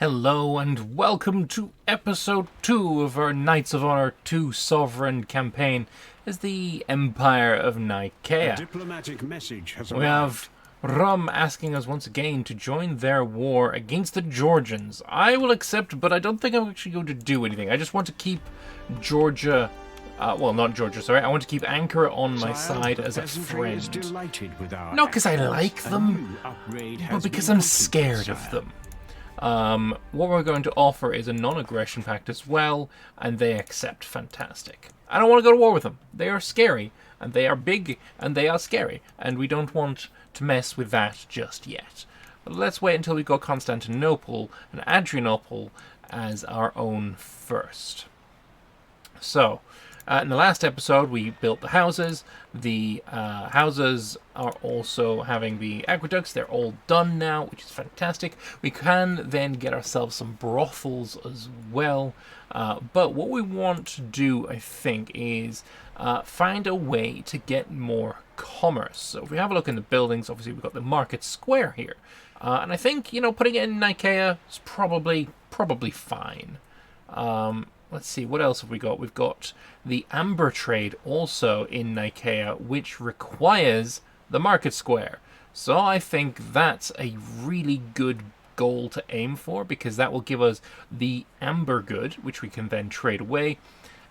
Hello and welcome to episode 2 of our Knights of Honor 2 Sovereign campaign as the Empire of Nicaea. A diplomatic message has We have Rum asking us once again to join their war against the Georgians. I will accept, but I don't think I'm actually going to do anything. I just want to keep Georgia... well, not Georgia, sorry. I want to keep Ankara on my side as a friend. Not because I like them, but because I'm scared of them. What we're going to offer is a non-aggression pact as well, and they accept. Fantastic. I don't want to go to war with them. They are scary, and they are big, and they are scary, and we don't want to mess with that just yet. But let's wait until we got Constantinople and Adrianople as our own first. So, in the last episode, we built the houses. The houses are also having the aqueducts. They're all done now, which is fantastic. We can then get ourselves some brothels as well. But what we want to do, I think, is find a way to get more commerce. So if we have a look in the buildings, obviously we've got the market square here. And I think, putting it in Nicaea is probably fine. Let's see, what else have we got? We've got the amber trade also in Nicaea, which requires the market square. So I think that's a really good goal to aim for, because that will give us the amber good, which we can then trade away.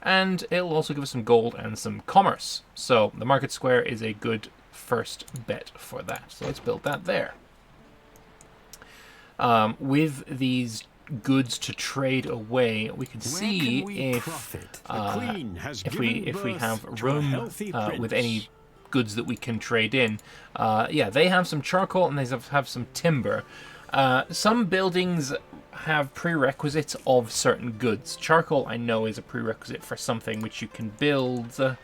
And it'll also give us some gold and some commerce. So the market square is a good first bet for that. So let's build that there. With these goods to trade away, we can see if we have room with any goods that we can trade in. Yeah, they have some charcoal and they have some timber. Some buildings have prerequisites of certain goods. Charcoal, I know, is a prerequisite for something which you can build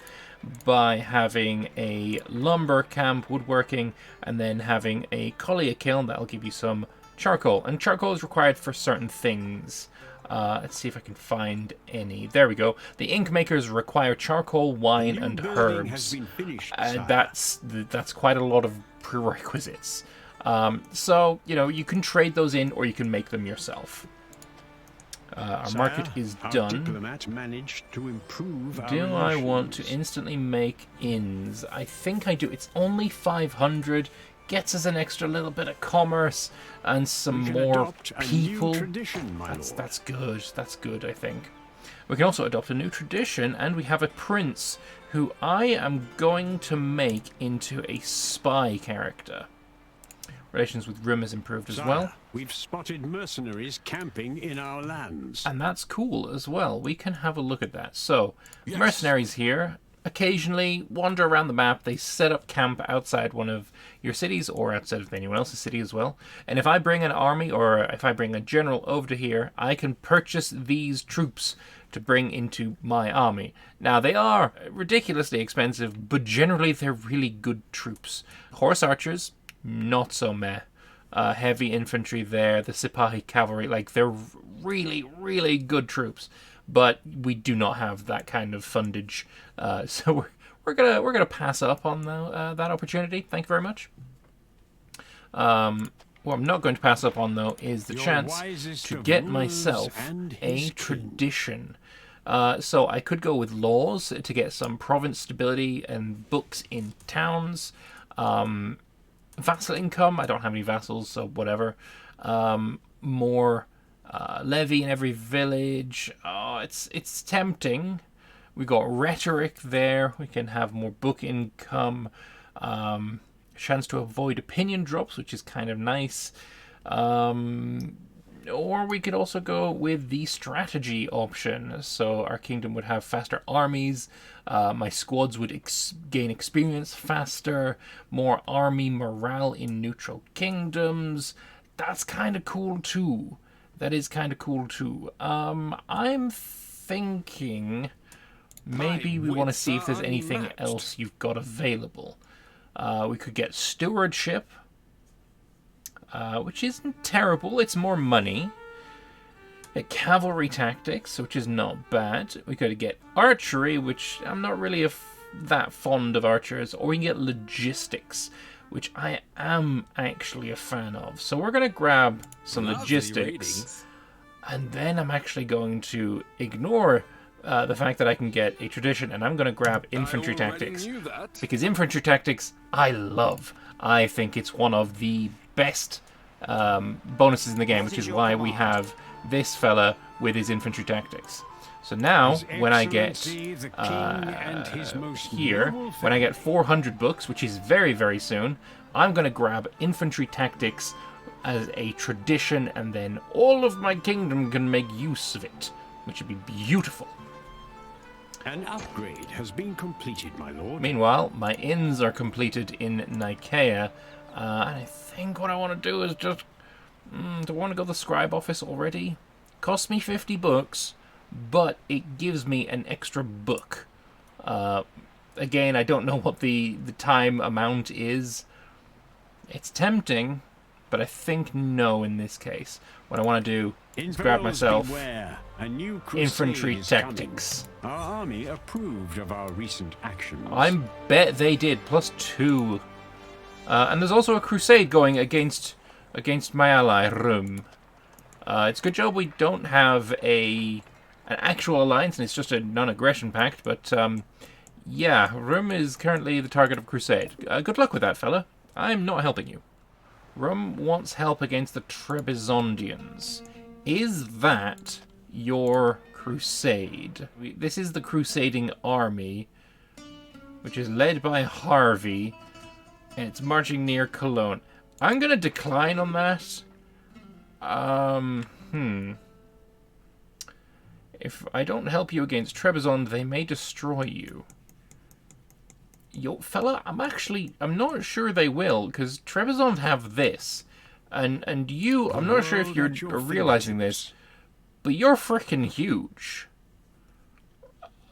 by having a lumber camp, woodworking, and then having a collier kiln. That'll give you some charcoal, and charcoal is required for certain things. Let's see if I can find any. There we go. The ink makers require charcoal, wine, and herbs. That's quite a lot of prerequisites. So you can trade those in, or you can make them yourself. Our market is done. Do I want to instantly make inns? I think I do. It's only 500. Gets us an extra little bit of commerce and some more people. That's good. That's good, I think. We can also adopt a new tradition, and we have a prince who I am going to make into a spy character. Relations with Rim has improved as well. We've spotted mercenaries camping in our lands. And that's cool as well. We can have a look at that. So, yes. Mercenaries here occasionally wander around the map. They set up camp outside one of your cities or outside of anyone else's city as well. And if I bring an army or if I bring a general over to here, I can purchase these troops to bring into my army. Now, they are ridiculously expensive, but generally they're really good troops. Horse archers, not so meh. Heavy infantry there, the Sipahi cavalry, they're really, really good troops. But we do not have that kind of fundage, so we're gonna pass up on that opportunity. Thank you very much. What I'm not going to pass up on, though, is the chance to get myself a tradition. So I could go with laws to get some province stability and books in towns. Vassal income, I don't have any vassals, so whatever. More levy in every village. Oh, it's tempting. We got rhetoric there. We can have more book income. Chance to avoid opinion drops, which is kind of nice. Or we could also go with the strategy option. So our kingdom would have faster armies. My squads would gain experience faster. More army morale in neutral kingdoms. That's kind of cool too. That is kind of cool too. I'm thinking maybe we want to see if there's anything else you've got available. We could get stewardship, which isn't terrible. It's more money. Get cavalry tactics, which is not bad. We could get archery, which I'm not really that fond of archers. Or we can get logistics, which I am actually a fan of. So we're going to grab some logistics. And then I'm actually going to ignore the fact that I can get a tradition, and I'm going to grab infantry tactics. Because infantry tactics, I love. I think it's one of the best bonuses in the game, which is why we have this fella with his infantry tactics. So now, when I get here, when I get 400 books, which is very, very soon, I'm going to grab infantry tactics as a tradition, and then all of my kingdom can make use of it, which would be beautiful. An upgrade has been completed, my lord. Meanwhile, my inns are completed in Nicaea, and I think what I want to do is just... do I want to go to the scribe office already? Costs me 50 books, but it gives me an extra book. Again, I don't know what the time amount is. It's tempting, but I think no in this case. What I want to do is grab myself infantry tactics. Our army approved of our recent actions. I bet they did. +2. And there's also a crusade going against my ally, Rome. It's a good job we don't have an actual alliance, and it's just a non-aggression pact, but yeah, Rome is currently the target of crusade. Good luck with that, fella. I'm not helping you. Rome wants help against the Trebizondians. Is that your crusade? This is the crusading army, which is led by Harvey, and it's marching near Cologne. I'm going to decline on that. If I don't help you against Trebizond, they may destroy you. Yo, fella, I'm not sure they will, because Trebizond have this. And you, I'm not sure if you're realizing this, but you're freaking huge.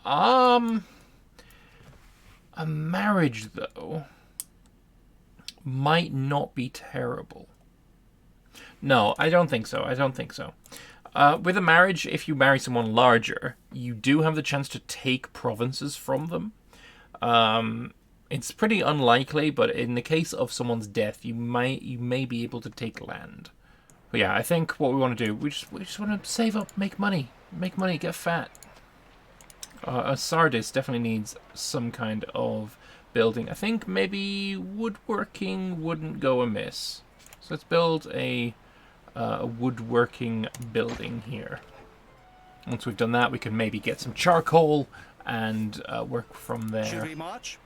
A marriage, though, might not be terrible. No, I don't think so. With a marriage, if you marry someone larger, you do have the chance to take provinces from them. It's pretty unlikely, but in the case of someone's death, you may be able to take land. But yeah, I think what we want to do, we just want to save up, make money, get fat. Sardis definitely needs some kind of building. I think maybe woodworking wouldn't go amiss. So let's build a woodworking building here. Once we've done that, we can maybe get some charcoal and work from there. Should we march?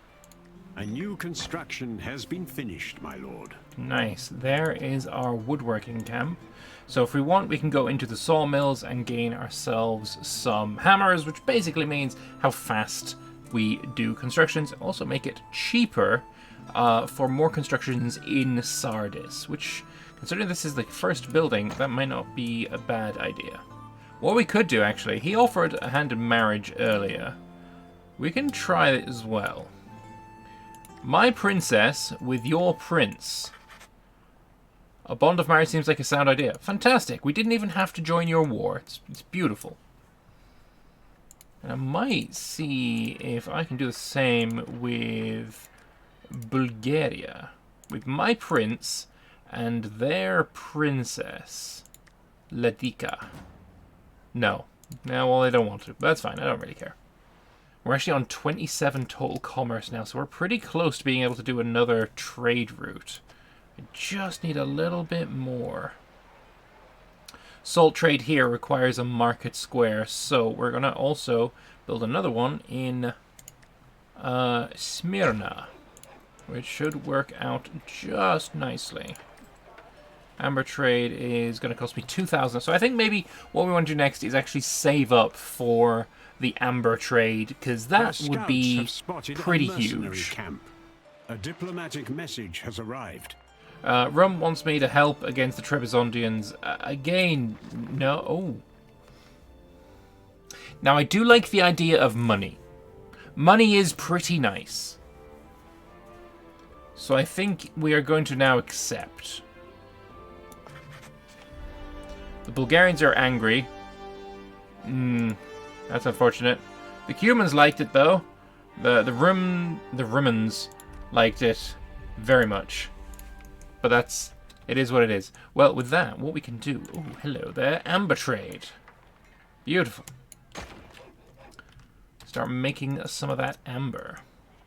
A new construction has been finished, my lord. Nice. There is our woodworking camp. So if we want, we can go into the sawmills and gain ourselves some hammers, which basically means how fast we do constructions. Also make it cheaper for more constructions in Sardis, which, considering this is the first building, that might not be a bad idea. What we could do, actually, he offered a hand in marriage earlier. We can try it as well. My princess with your prince. A bond of marriage seems like a sound idea. Fantastic. We didn't even have to join your war. It's beautiful. And I might see if I can do the same with Bulgaria. With my prince and their princess, Ledika. No. No, well, I don't want to. But that's fine. I don't really care. We're actually on 27 total commerce now, so we're pretty close to being able to do another trade route. I just need a little bit more. Salt trade here requires a market square, so we're going to also build another one in Smyrna, which should work out just nicely. Amber trade is going to cost me 2,000, so I think maybe what we want to do next is actually save up for the amber trade, because that would be pretty huge. Camp. A diplomatic message has arrived. Rome wants me to help against the Trebizondians. Again, no. Oh. Now, I do like the idea of money. Money is pretty nice. So I think we are going to now accept. The Bulgarians are angry. That's unfortunate. The Cumans liked it, though. The Rumans liked it very much. But that's It is what it is. Well, with that, what we can do... Oh, hello there. Amber trade. Beautiful. Start making some of that amber.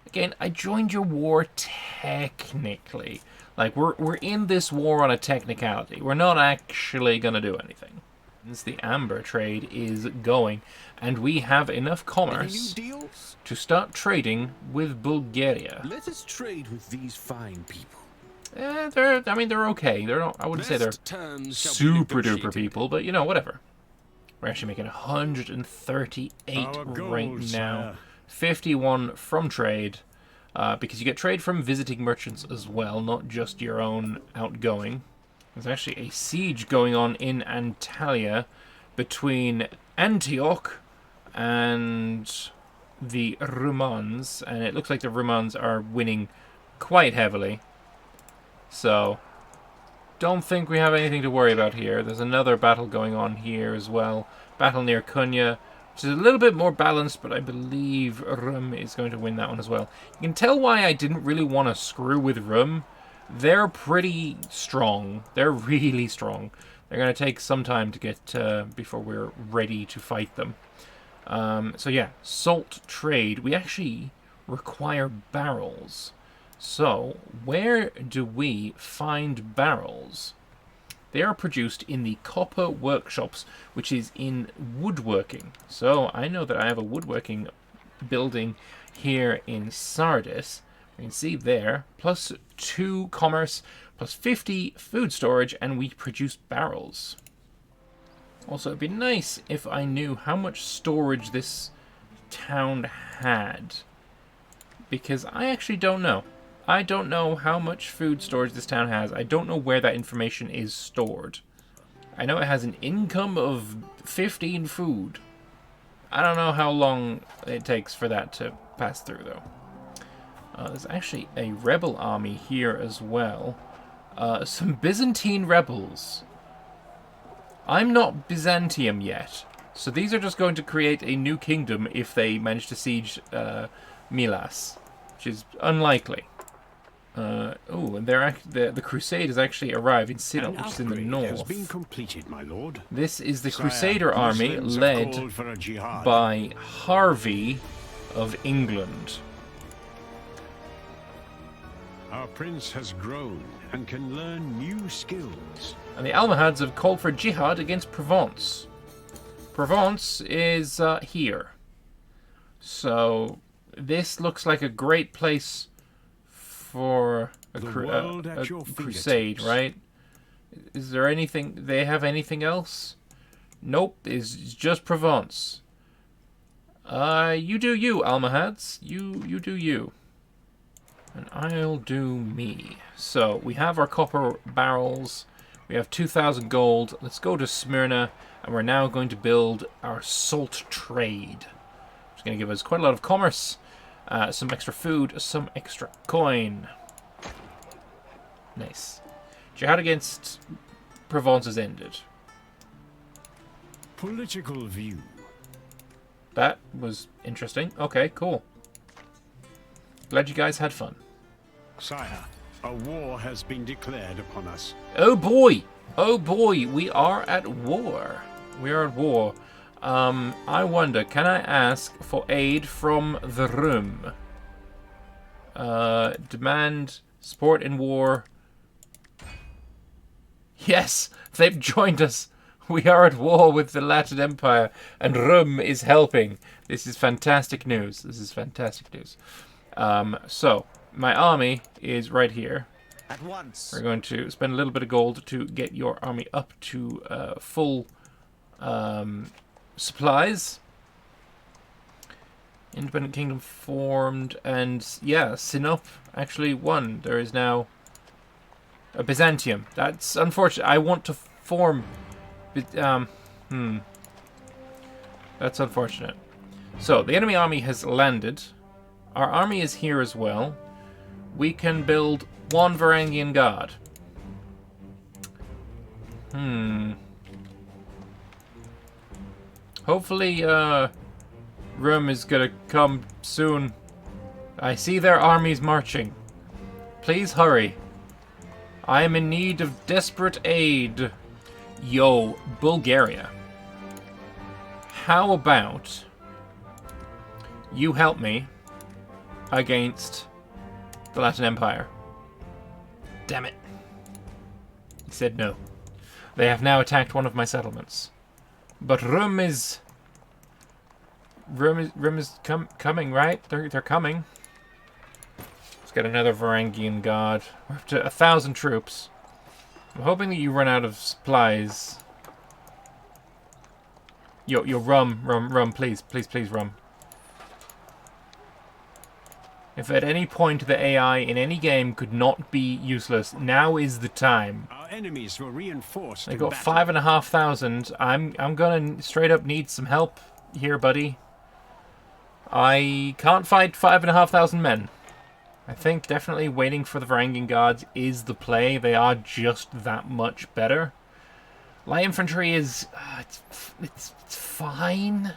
Again, I joined your war technically. Like, we're in this war on a technicality. We're not actually going to do anything. Since the amber trade is going, and we have enough commerce to start trading with Bulgaria. Let us trade with these fine people. They're okay. They're not, I wouldn't say they're super duper people, but you know, whatever. We're actually making 138 right now. 51 from trade, because you get trade from visiting merchants as well, not just your own outgoing. There's actually a siege going on in Antalya between Antioch and the Rumans, and it looks like the Rumans are winning quite heavily. So, don't think we have anything to worry about here. There's another battle going on here as well. Battle near Konya, which is a little bit more balanced, but I believe Rum is going to win that one as well. You can tell why I didn't really want to screw with Rum. They're pretty strong. They're really strong. They're going to take some time to get before we're ready to fight them. So yeah, salt trade. We actually require barrels. So, where do we find barrels? They are produced in the copper workshops, which is in woodworking. So, I know that I have a woodworking building here in Sardis. You can see there, plus 2 commerce, plus 50 food storage, and we produce barrels. Also, it'd be nice if I knew how much storage this town had, because I actually don't know. I don't know how much food storage this town has. I don't know where that information is stored. I know it has an income of 15 food. I don't know how long it takes for that to pass through, though. There's actually a rebel army here as well. Some Byzantine rebels. I'm not Byzantium yet, so these are just going to create a new kingdom if they manage to siege Milas, which is unlikely. And the crusade has actually arrived in Sinop, which is in the north. Has been completed, my lord. This is the Sire, Crusader army Muslims have led called for a jihad. by Harvey of England. Our prince has grown and can learn new skills. And the Almohads have called for jihad against Provence. Provence is here. So this looks like a great place for a crusade, right? Is there anything... They have anything else? Nope, it's just Provence. You do you, Almohads. You do you. And I'll do me. So, we have our copper barrels. We have 2,000 gold. Let's go to Smyrna. And we're now going to build our salt trade. It's going to give us quite a lot of commerce. Some extra food. Some extra coin. Nice. Jihad against Provence has ended. Political view. That was interesting. Okay, cool. Glad you guys had fun. Sire, a war has been declared upon us. Oh boy! Oh boy, we are at war. We are at war. I wonder, can I ask for aid from the room? Demand support in war. Yes, they've joined us. We are at war with the Latin Empire, and Rum is helping. This is fantastic news. This is fantastic news. So, my army is right here. At once. We're going to spend a little bit of gold to get your army up to full supplies. Independent kingdom formed, and yeah, Sinop actually won. There is now a Byzantium. That's unfortunate. I want to form... That's unfortunate. So, the enemy army has landed. Our army is here as well. We can build one Varangian guard. Hopefully, Rome is gonna come soon. I see their armies marching. Please hurry. I am in need of desperate aid. Yo, Bulgaria. How about you help me against the Latin Empire? Damn it. He said no. They have now attacked one of my settlements. But Rum is coming, right? They're coming. Let's get another Varangian guard. We're up to 1,000 troops. I'm hoping that you run out of supplies. Yo, Rum, please, Rum. If at any point the AI in any game could not be useless, now is the time. Our enemies were reinforced. I got 5,500. I'm gonna straight up need some help here, buddy. I can't fight 5,500 men. I think definitely waiting for the Varangian guards is the play. They are just that much better. Light infantry is it's fine.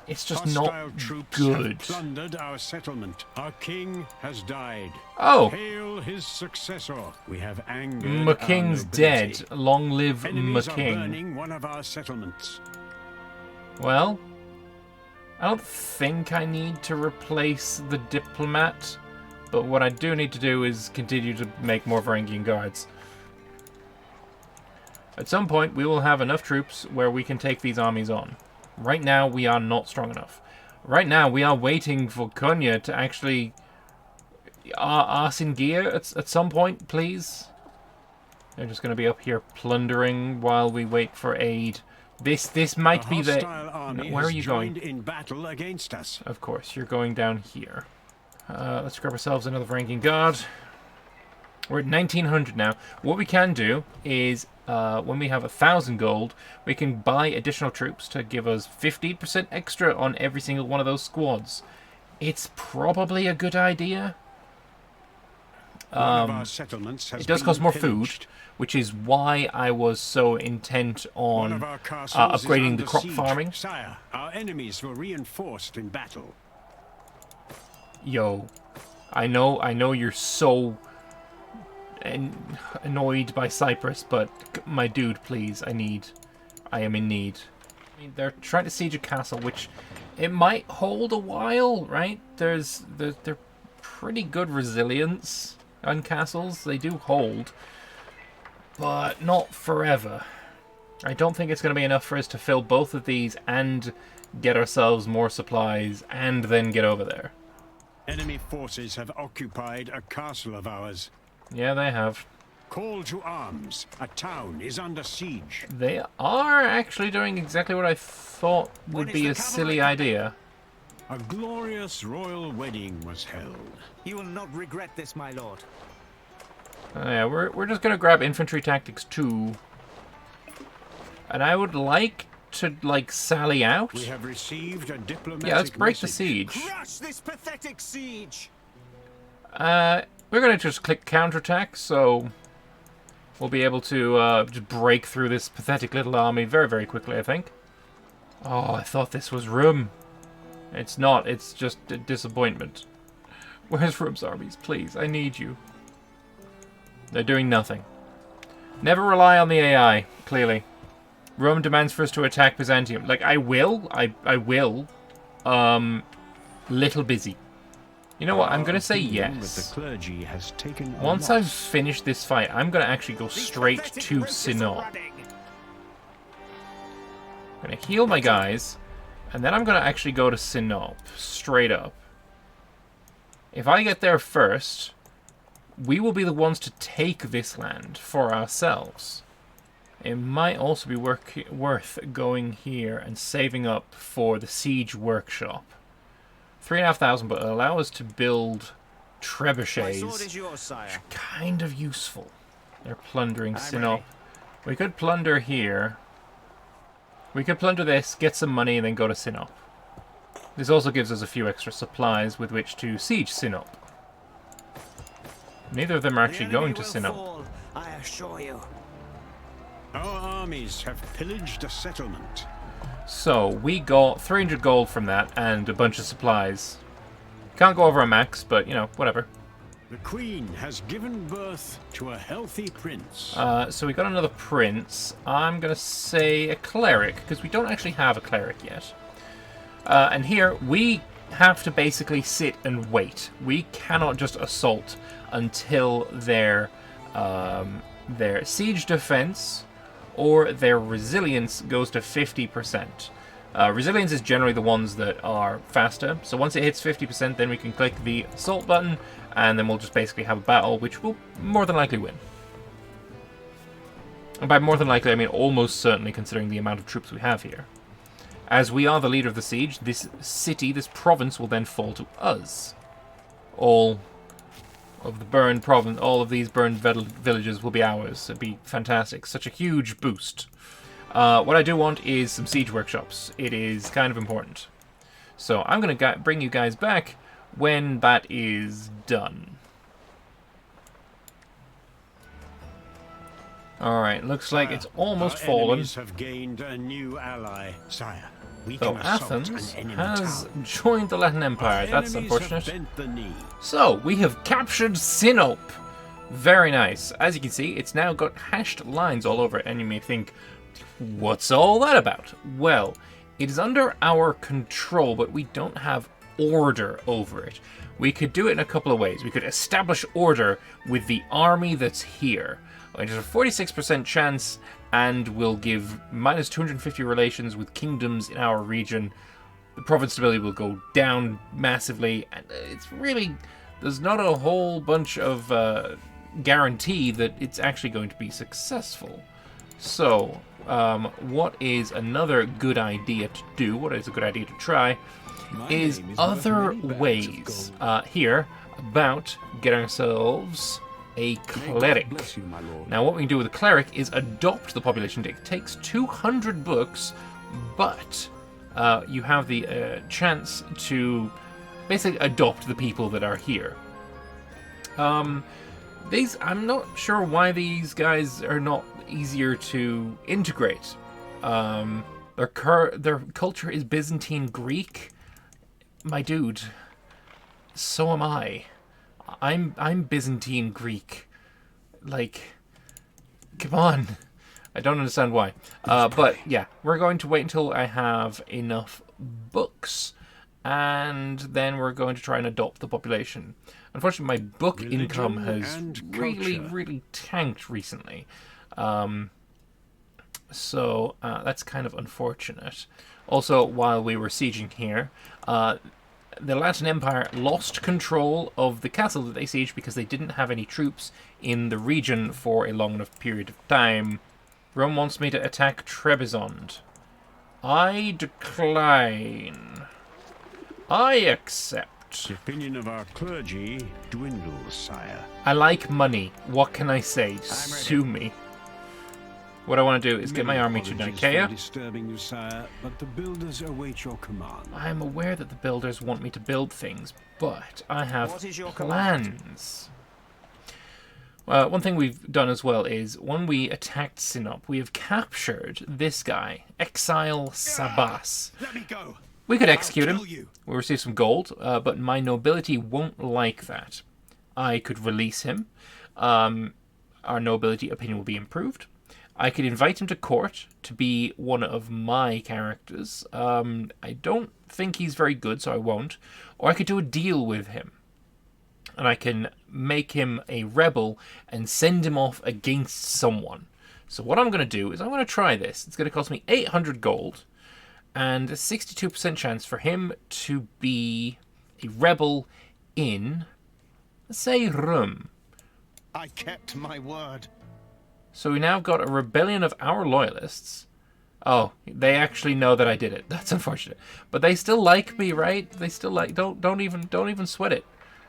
It's just Hostile not troops good. have plundered our settlement. Our king has died. Oh, Hail his successor. We have angered McKing's our nobility. dead. Long live Enemies are McKing. burning one of our settlements. Well, I don't think I need to replace the diplomat, but what I do need to do is continue to make more Varangian guards. At some point, we will have enough troops where we can take these armies on. Right now, we are not strong enough. Right now, we are waiting for Konya to actually arse in gear at some point, please. They're just going to be up here plundering while we wait for aid. This might be the... Where are you going? In battle against us. Of course, you're going down here. Let's grab ourselves another Varangian guard. We're at 1,900 now. What we can do is, when we have 1,000 gold, we can buy additional troops to give us 15% extra on every single one of those squads. It's probably a good idea. One of our settlements has It does been cost more pillaged. food, which is why I was so intent One on of our castles is upgrading under the crop siege. farming. Sire, our enemies were reinforced in battle. Yo, I know you're so annoyed by Cyprus, but my dude, please, I am in need. I mean, they're trying to siege a castle, which it might hold a while, right? They're pretty good resilience on castles. They do hold, but not forever. I don't think it's going to be enough for us to fill both of these and get ourselves more supplies and then get over there. Enemy forces have occupied a castle of ours. Yeah, they have. Call to arms. A town is under siege. They are actually doing exactly what I thought would be a silly idea. A glorious royal wedding was held. You will not regret this, my lord. Yeah, we're just gonna grab infantry tactics 2, and I would like to sally out. We have received a diplomatic Yeah, let's break the message. siege. Crush this pathetic siege! We're gonna just click counterattack, so we'll be able to just break through this pathetic little army very, very quickly, I think. Oh, I thought this was Rum. It's not. It's just a disappointment. Where's Rum's armies? Please, I need you. They're doing nothing. Never rely on the AI, clearly. Rome demands for us to attack Byzantium. Like, I will. I will. Little busy. You know what? I'm going to say yes. The clergy has taken Once I've finished this fight, I'm going to actually go straight to Sinop. I'm going to heal my guys, and then I'm going to actually go to Sinop. Straight up. If I get there first, we will be the ones to take this land for ourselves. It might also be worth going here and saving up for the siege workshop. 3,500, but it'll allow us to build trebuchets. My sword is yours, sire. Which are kind of useful. They're plundering Sinop. We could plunder here. We could plunder this, get some money, and then go to Sinop. This also gives us a few extra supplies with which to siege Sinop. Neither of them are actually going to Sinop. Fall, I assure you. Our armies have pillaged a settlement. So, we got 300 gold from that and a bunch of supplies. Can't go over our max, but, you know, whatever. The queen has given birth to a healthy prince. So we got another prince. I'm going to say a cleric, because we don't actually have a cleric yet. And here, we have to basically sit and wait. We cannot just assault until their siege defense or their resilience goes to 50%. Resilience is generally the ones that are faster, so once it hits 50%, then we can click the assault button, and then we'll just basically have a battle, which will more than likely win. And by more than likely, I mean almost certainly, considering the amount of troops we have here. As we are the leader of the siege, this city, this province, will then fall to us. All of the burned province, all of these burned villages will be ours. It'd be fantastic. Such a huge boost. What I do want is some siege workshops. It is kind of important. So I'm going to bring you guys back when that is done. Alright, looks like it's almost fallen. Have gained a new ally. Sire, we So can assault Athens an enemy has town. joined the Latin Empire. Our That's enemies have unfortunate. bent the knee. So, we have captured Sinope. Very nice. As you can see, it's now got hashed lines all over it, and you may think, what's all that about? Well, it is under our control, but we don't have order over it. We could do it in a couple of ways. We could establish order with the army that's here. Which is a 46% chance, and will give minus 250 relations with kingdoms in our region. The province stability will go down massively, and it's really, there's not a whole bunch of guarantee that it's actually going to be successful. So, what is another good idea to do, what is a good idea to try, is other ways here about getting ourselves a cleric. Bless you, my lord. Now, what we can do with a cleric is adopt the population. It takes 200 books, but you have the chance to basically adopt the people that are here. I'm not sure why these guys are not easier to integrate. Their culture is Byzantine Greek. My dude, so am I. I'm Byzantine Greek. Like, come on. I don't understand why. But yeah, we're going to wait until I have enough books, and then we're going to try and adopt the population. Unfortunately, my book income has really tanked recently. So that's kind of unfortunate. Also, while we were sieging here, the Latin Empire lost control of the castle that they sieged because they didn't have any troops in the region for a long enough period of time. Rome wants me to attack Trebizond. I decline. I accept. The opinion of our clergy dwindles, sire. I like money. What can I say? Sue me. What I want to do is get my army to Nicaea. Disturbing you, sire, but the builders await your command. I am aware that the builders want me to build things, but I have What is your plans. One thing we've done as well is, when we attacked Sinope, we have captured this guy, Exile Sabas. Let me go. We could execute him. kill you. We'll receive some gold, but my nobility won't like that. I could release him. Our nobility opinion will be improved. I could invite him to court to be one of my characters. I don't think he's very good, so I won't. Or I could do a deal with him. And I can make him a rebel and send him off against someone. So what I'm going to do is I'm going to try this. It's going to cost me 800 gold and a 62% chance for him to be a rebel in, let's say, Rome. I kept my word. So we now got a rebellion of our loyalists. Oh, they actually know that I did it. That's unfortunate. But they still like me, right? They still like, don't even sweat it.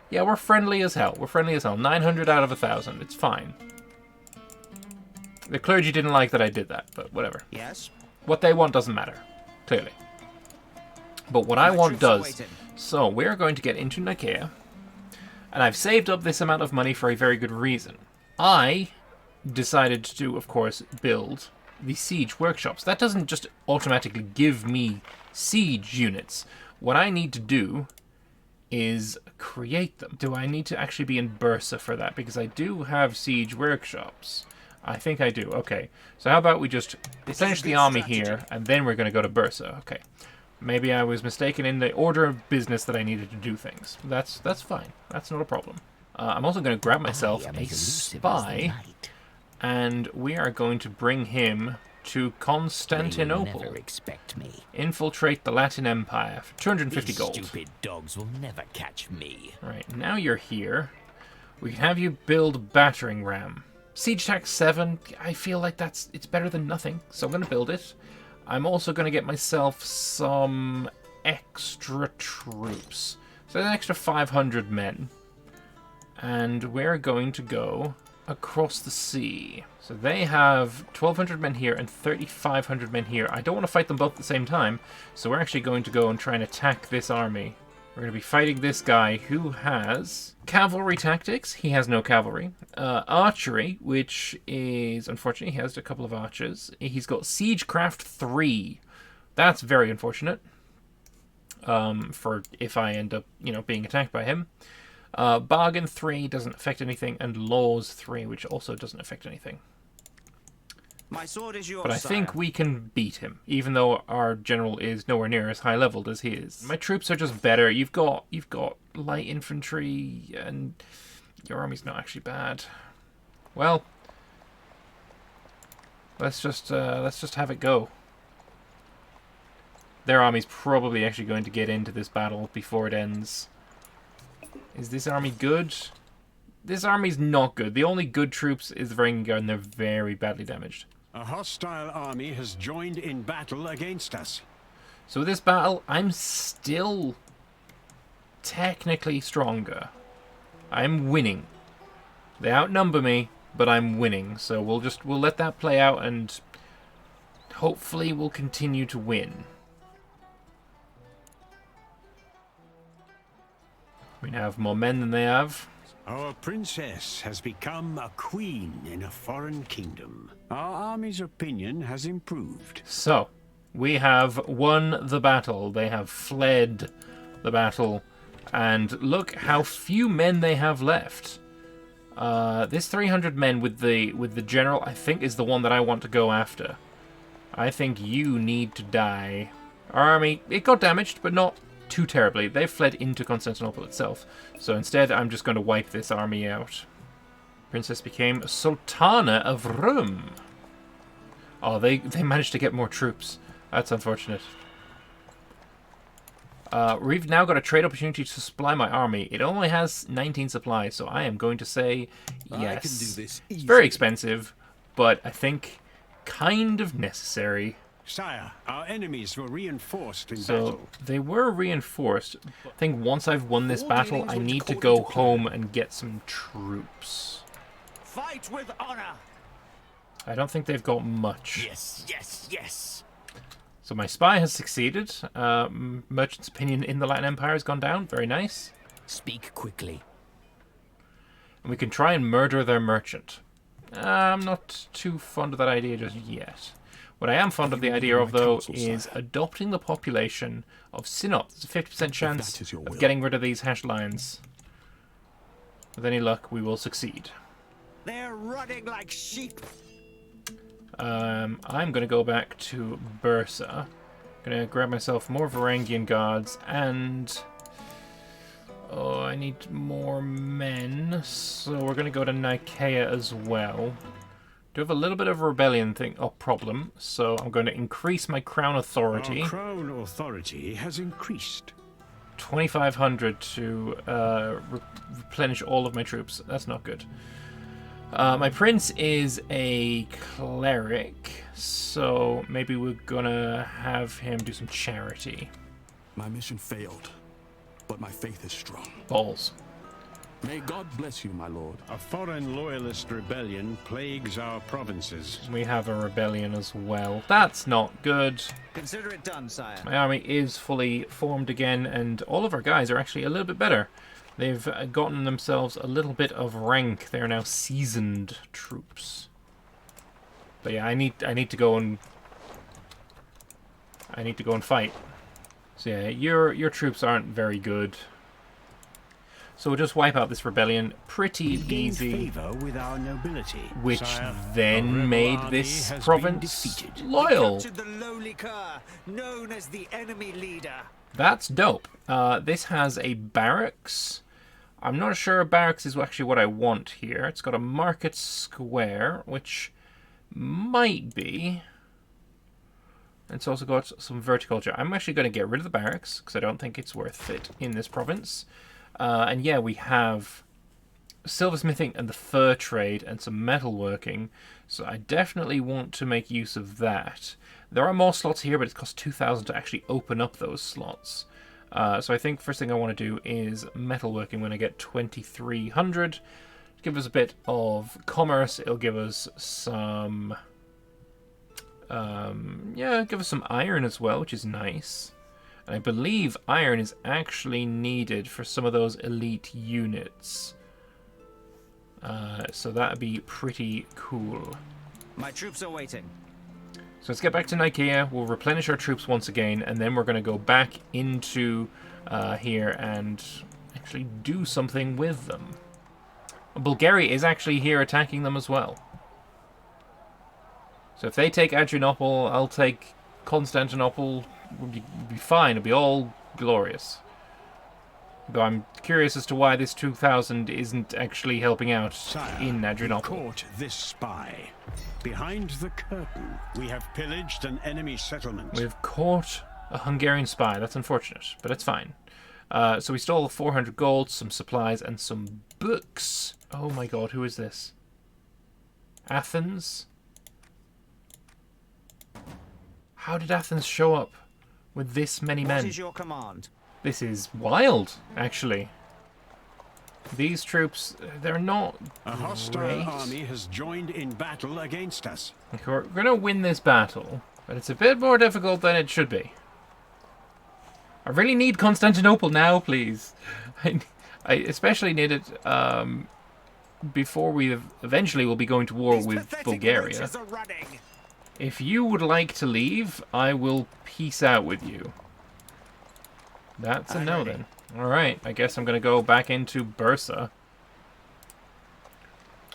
Yeah, we're friendly as hell. We're friendly as hell. 900 out of 1,000. It's fine. The clergy didn't like that I did that, but whatever. Yes. What they want doesn't matter, clearly. But what I want troops are does. waiting. So we're going to get into Nicaea, and I've saved up this amount of money for a very good reason. I decided to, of course, build the siege workshops. That doesn't just automatically give me siege units. What I need to do is create them. Do I need to actually be in Bursa for that? Because I do have siege workshops. I think I do. Okay. So how about we just establish the army here, and then we're going to go to Bursa. Okay. Maybe I was mistaken in the order of business that I needed to do things. That's fine. That's not a problem. I'm also going to grab myself a spy, and we are going to bring him to Constantinople. Never expect me. Infiltrate the Latin Empire for 250 These gold. stupid dogs will never catch me. Right, now you're here. We can have you build battering ram. Siege tax 7, I feel like it's better than nothing, so I'm going to build it. I'm also going to get myself some extra troops. So an extra 500 men. And we're going to go across the sea. So they have 1,200 men here and 3,500 men here. I don't want to fight them both at the same time, so we're actually going to go and try and attack this army. We're going to be fighting this guy who has cavalry tactics. He has no cavalry. Archery, which is, unfortunately, he has a couple of archers. He's got Siegecraft 3. That's very unfortunate. For if I end up, being attacked by him. Bargain 3 doesn't affect anything, and Laws 3, which also doesn't affect anything. My sword is yours, But I think we can beat him, even though our general is nowhere near as high leveled as he is. My troops are just better. You've got light infantry, and your army's not actually bad. Well, let's just have it go. Their army's probably actually going to get into this battle before it ends. Is this army good? This army's not good. The only good troops is the Varangian, and they're very badly damaged. A hostile army has joined in battle against us. So with this battle, I'm still technically stronger. I'm winning. They outnumber me, but I'm winning. So we'll let that play out, and hopefully we'll continue to win. We have more men than they have. Our princess has become a queen in a foreign kingdom. Our army's opinion has improved. So, we have won the battle. They have fled the battle. And look how few men they have left. This 300 men with the general, I think, is the one that I want to go after. I think you need to die. Our army, it got damaged, but not too terribly. They fled into Constantinople itself. So instead, I'm just going to wipe this army out. Princess became Sultana of Rome. Oh, they managed to get more troops. That's unfortunate. We've now got a trade opportunity to supply my army. It only has 19 supplies, so I am going to say yes. I can do this it's very expensive, but I think kind of necessary. Sire, our enemies were reinforced in So battle. they were reinforced. I think once I've won this battle, I need to go home and get some troops. Fight with honor. I don't think they've got much. Yes, yes, yes. So my spy has succeeded. Merchant's opinion in the Latin Empire has gone down. Very nice. Speak quickly. And we can try and murder their merchant. I'm not too fond of that idea just yet. What I am fond of the idea of, though, is adopting the population of Sinop. There's a 50% chance of getting rid of these hash lions. With any luck, we will succeed. They're running like sheep. I'm going to go back to Bursa. Going to grab myself more Varangian guards, and oh, I need more men. So we're going to go to Nicaea as well. Do have a little bit of a rebellion problem, so I'm going to increase my crown authority. Our crown authority has increased. 2,500 to replenish all of my troops. That's not good. My prince is a cleric, so maybe we're gonna have him do some charity. My mission failed, but my faith is strong. Balls. May God bless you, my lord. A foreign loyalist rebellion plagues our provinces. We have a rebellion as well. That's not good. Consider it done, sire. My army is fully formed again, and all of our guys are actually a little bit better. They've gotten themselves a little bit of rank. They're now seasoned troops. But yeah, I need to go and fight. So yeah, your troops aren't very good. So we'll just wipe out this rebellion pretty He gained easy, favor with our nobility. which Sire, a then rebel made army this has been province defeated. loyal. Captured the lowly cur, known as the enemy leader. That's dope. This has a barracks. I'm not sure a barracks is actually what I want here. It's got a market square, which might be. It's also got some verticulture. I'm actually going to get rid of the barracks because I don't think it's worth it in this province. And yeah, we have silversmithing and the fur trade and some metalworking. So I definitely want to make use of that. There are more slots here, but it costs 2,000 to actually open up those slots. So I think first thing I want to do is metalworking when I get 2,300. Give us a bit of commerce. It'll give us some... yeah, give us some iron as well, which is nice. And I believe iron is actually needed for some of those elite units. So that'd be pretty cool. My troops are waiting. So let's get back to Nicaea. We'll replenish our troops once again, and then we're going to go back into here and actually do something with them. Bulgaria is actually here attacking them as well. So if they take Adrianople, I'll take Constantinople. We'll be fine. It'll be all glorious. Though I'm curious as to why this 2,000 isn't actually helping out Sire, in we Adrianople. caught this spy. Behind the curtain, we have pillaged an enemy settlement. We've caught a Hungarian spy. That's unfortunate, but it's fine. So we stole 400 gold, some supplies, and some books. Oh my god, who is this? Athens? How did Athens show up with this many men? What is your command? This is wild, actually. These troops, they're not A hostile great. army has joined in battle against us. Okay, we're going to win this battle, but it's a bit more difficult than it should be. I really need Constantinople now, please. I especially need it before we eventually will be going to war These with pathetic Bulgaria. wenches are running. If you would like to leave, I will peace out with you. That's a I'm no ready. then. Alright, I guess I'm going to go back into Bursa.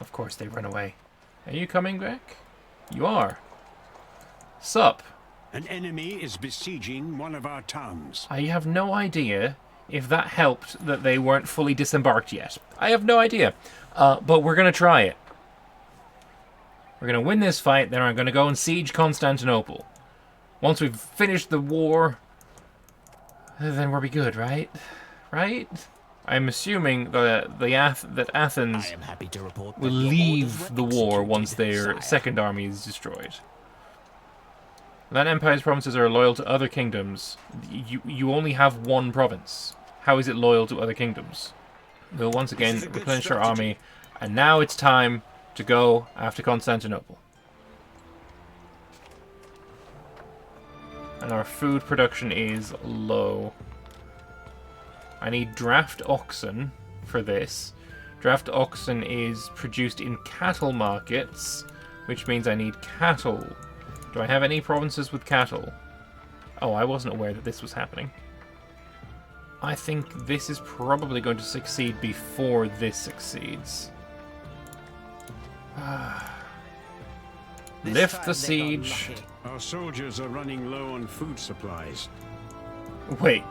Of course they run away. Are you coming back? You are. Sup? An enemy is besieging one of our towns. I have no idea if that helped that they weren't fully disembarked yet. I have no idea. But we're going to try it. We're going to win this fight, then I'm going to go and siege Constantinople. Once we've finished the war, then we'll be good, right? Right? I'm assuming that Athens I am happy to report that will your leave orders were the war executed, once their sire. second army is destroyed. That empire's provinces are loyal to other kingdoms. You only have one province. How is it loyal to other kingdoms? We'll once again is a good replenish our strategy. army, and now it's time to go after Constantinople. And our food production is low. I need draft oxen for this. Draft oxen is produced in cattle markets, which means I need cattle. Do I have any provinces with cattle? Oh, I wasn't aware that this was happening. I think this is probably going to succeed before this succeeds. This Lift time the they got siege. lucky. Our soldiers are running low on food supplies. Wait,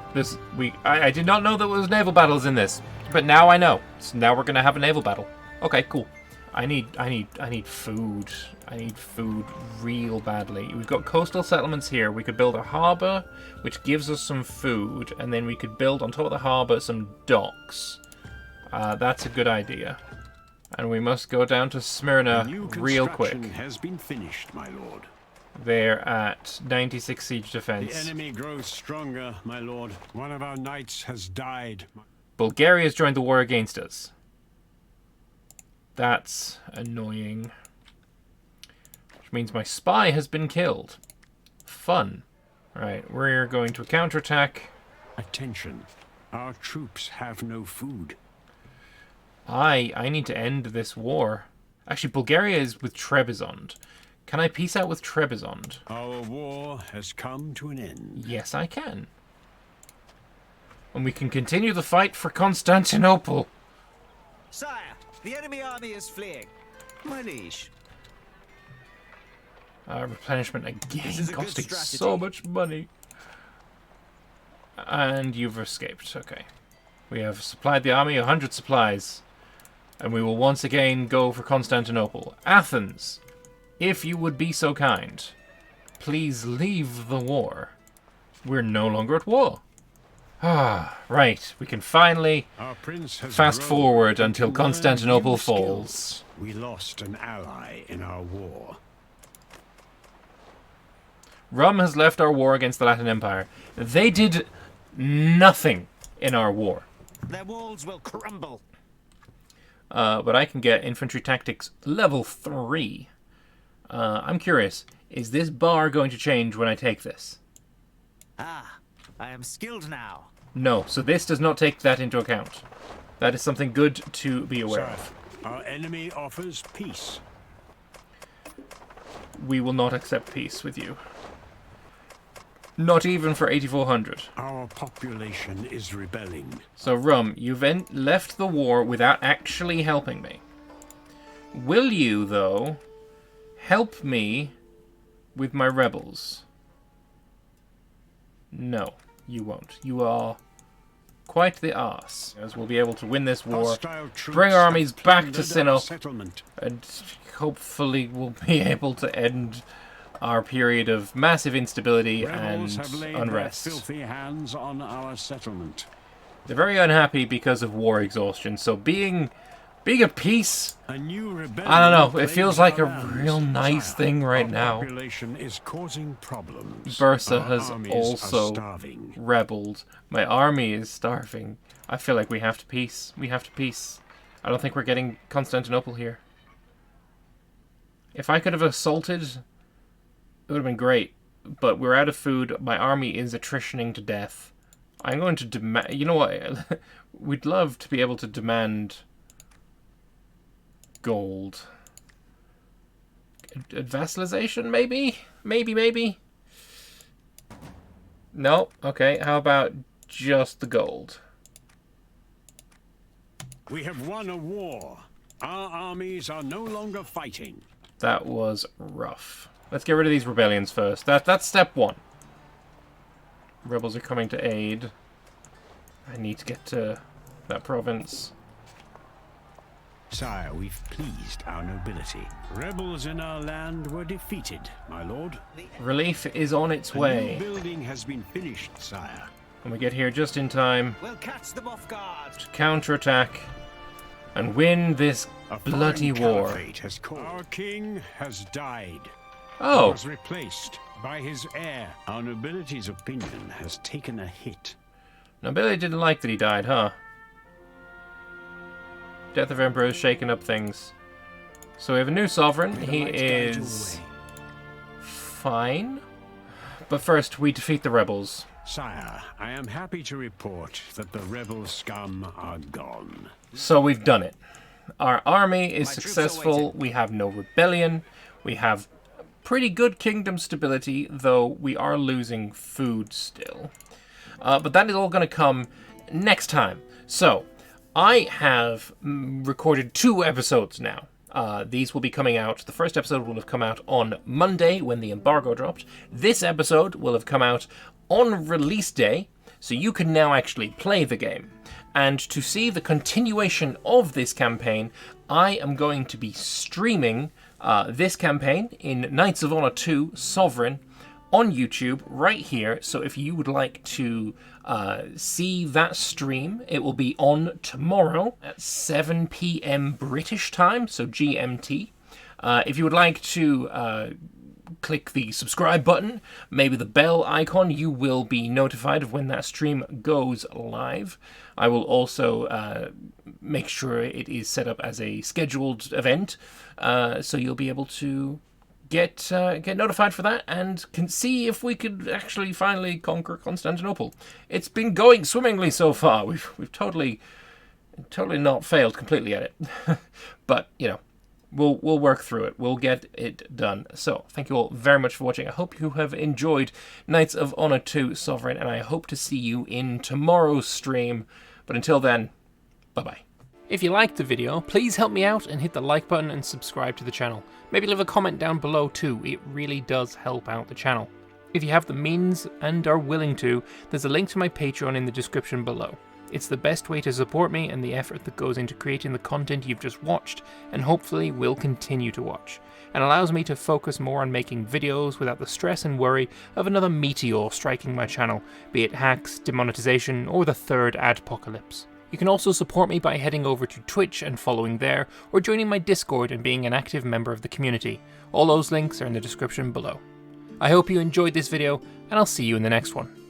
I did not know there was naval battles in this, but now I know. So now we're gonna have a naval battle. Okay, cool. I need food. I need food real badly. We've got coastal settlements here. We could build a harbour, which gives us some food, and then we could build on top of the harbour some docks. That's a good idea. And we must go down to Smyrna New real quick. construction has been finished, my lord. They're at 96 siege The defense. enemy grows stronger, my lord. One of our knights has died. Bulgaria has joined the war against us. That's annoying. Which means my spy has been killed. Fun. Right, we're going to counterattack. Attention. Our troops have no food. I need to end this war. Actually, Bulgaria is with Trebizond. Can I peace out with Trebizond? Our war has come to an end. Yes, I can. And we can continue the fight for Constantinople. Sire, the enemy army is fleeing. My liege. Replenishment again, This is a good costing strategy. so much money. And you've escaped, okay. We have supplied the army 100 supplies. And we will once again go for Constantinople. Athens, if you would be so kind, please leave the war. We're no longer at war. Ah, right. We can finally Our prince has fast grown forward and until can learn Constantinople new skills. falls. We lost an ally in our war. Rome has left our war against the Latin Empire. They did nothing in our war. Their walls will crumble. But I can get infantry tactics level 3. I'm curious, is this bar going to change when I take this? Ah, I am skilled now. No, so this does not take that into account. That is something good to be aware Sire, of. our enemy offers peace. We will not accept peace with you. Not even for 8,400. Our population is rebelling. So, Rum, you've left the war without actually helping me. Will you, though, help me with my rebels? No, you won't. You are quite the arse. As we'll be able to win this war, Hostile troops bring our armies have back to plundered our Sinop, settlement. and hopefully we'll be able to end our period of massive instability Rebels and have laid unrest. their filthy hands on our settlement. They're very unhappy because of war exhaustion, so being at peace, A new rebellion I don't know, it plagues feels like our a lands. real nice Sire, thing right our now. population is causing problems. Bursa Our has armies are also starving. rebelled. My army is starving. I feel like we have to peace. We have to peace. I don't think we're getting Constantinople here. If I could have assaulted, it would have been great. But we're out of food. My army is attritioning to death. I'm going to demand... You know what? We'd love to be able to demand gold. Vassalization, maybe? Maybe. No? Okay, how about just the gold? We have won a war. Our armies are no longer fighting. That was rough. Let's get rid of these rebellions first. That's step one. Rebels are coming to aid. I need to get to that province. Sire, we've pleased our nobility. Rebels in our land were defeated, my lord. Relief is on its A way. new building has been finished, sire. And we get here just in time We'll catch them off guard. to counterattack and win this A bloody foreign war. caliphate has called. Our king has died. Oh, Was replaced by his heir. Our nobility's opinion has taken a hit. nobility didn't like that he died, huh? Death of Emperor is shaking up things. So we have a new sovereign. He is fine. But first, we defeat the rebels. Sire, I am happy to report that the rebel scum are gone. So we've done it. Our army is My troops are successful. waiting. We have no rebellion. We have pretty good kingdom stability, though we are losing food still. But that is all going to come next time. So, I have recorded 2 episodes now. These will be coming out. The first episode will have come out on Monday when the embargo dropped. This episode will have come out on release day, so you can now actually play the game. And to see the continuation of this campaign, I am going to be streaming this campaign in Knights of Honor 2 Sovereign on YouTube right here. So if you would like to see that stream, it will be on tomorrow at 7 p.m. British time, so GMT. If you would like to click the subscribe button, maybe the bell icon, you will be notified of when that stream goes live. I will also make sure it is set up as a scheduled event, so you'll be able to get notified for that and can see if we could actually finally conquer Constantinople. It's been going swimmingly so far. We've totally not failed completely at it. But, you know, We'll work through it. We'll get it done. So, thank you all very much for watching. I hope you have enjoyed Knights of Honor 2 Sovereign, and I hope to see you in tomorrow's stream. But until then, bye-bye. If you liked the video, please help me out and hit the like button and subscribe to the channel. Maybe leave a comment down below too. It really does help out the channel. If you have the means and are willing to, there's a link to my Patreon in the description below. It's the best way to support me and the effort that goes into creating the content you've just watched, and hopefully will continue to watch, and allows me to focus more on making videos without the stress and worry of another meteor striking my channel, be it hacks, demonetization, or the third adpocalypse. You can also support me by heading over to Twitch and following there, or joining my Discord and being an active member of the community. All those links are in the description below. I hope you enjoyed this video, and I'll see you in the next one.